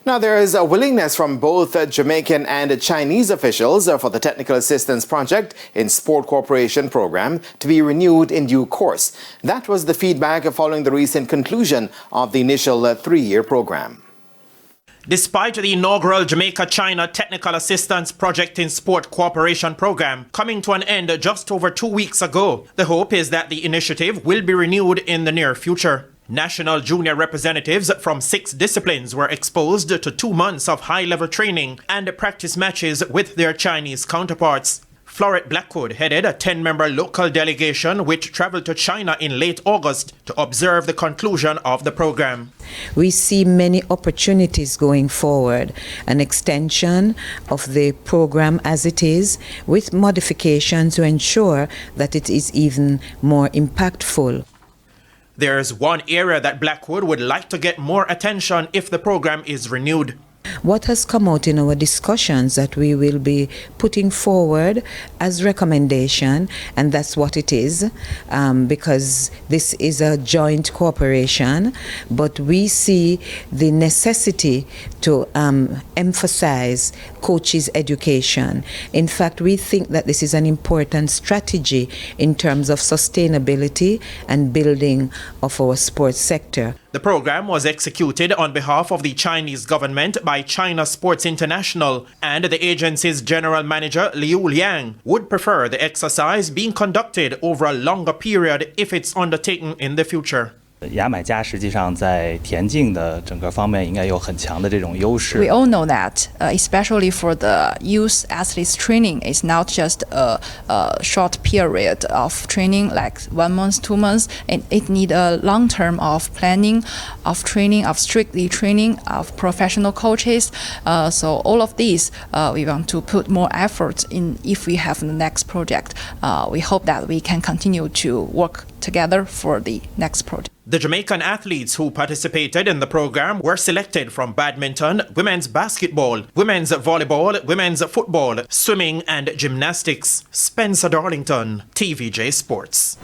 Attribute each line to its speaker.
Speaker 1: Now, there is a willingness from both Jamaican and Chinese officials for the Technical Assistance Project in Sport Cooperation Program to be renewed in due course. That was the feedback following the recent conclusion of the initial 3-year program.
Speaker 2: Despite the inaugural Jamaica-China Technical Assistance Project in Sport Cooperation Program coming to an end just over 2 weeks ago, the hope is that the initiative will be renewed in the near future. National junior representatives from 6 disciplines were exposed to 2 months of high-level training and practice matches with their Chinese counterparts. Florette Blackwood headed a 10-member local delegation which traveled to China in late August to observe the conclusion of the program.
Speaker 3: We see many opportunities going forward, an extension of the program as it is, with modifications to ensure that it is even more impactful.
Speaker 2: There's one area that Blackwood would like to get more attention if the program is renewed.
Speaker 3: What has come out in our discussions that we will be putting forward as recommendation, and that's what it is, because this is a joint cooperation, but we see the necessity to emphasize coaches' education. In fact, we think that this is an important strategy in terms of sustainability and building of our sports sector.
Speaker 2: The program was executed on behalf of the Chinese government by China Sports International, and the agency's general manager Liu Liang would prefer the exercise being conducted over a longer period if it's undertaken in the future.
Speaker 4: 牙买加实际上在田径的整个方面应该有很强的这种优势。
Speaker 5: We all know that, especially for the youth athletes training, it's not just a short period of training, like 1 month, 2 months. It needs a long term of planning, of training, of strictly training, of professional coaches. So all of these, we want to put more effort in if we have the next project. We hope that we can continue to work together for the next project.
Speaker 2: The Jamaican athletes who participated in the program were selected from badminton, women's basketball, women's volleyball, women's football, swimming and gymnastics. Spencer Darlington, TVJ Sports.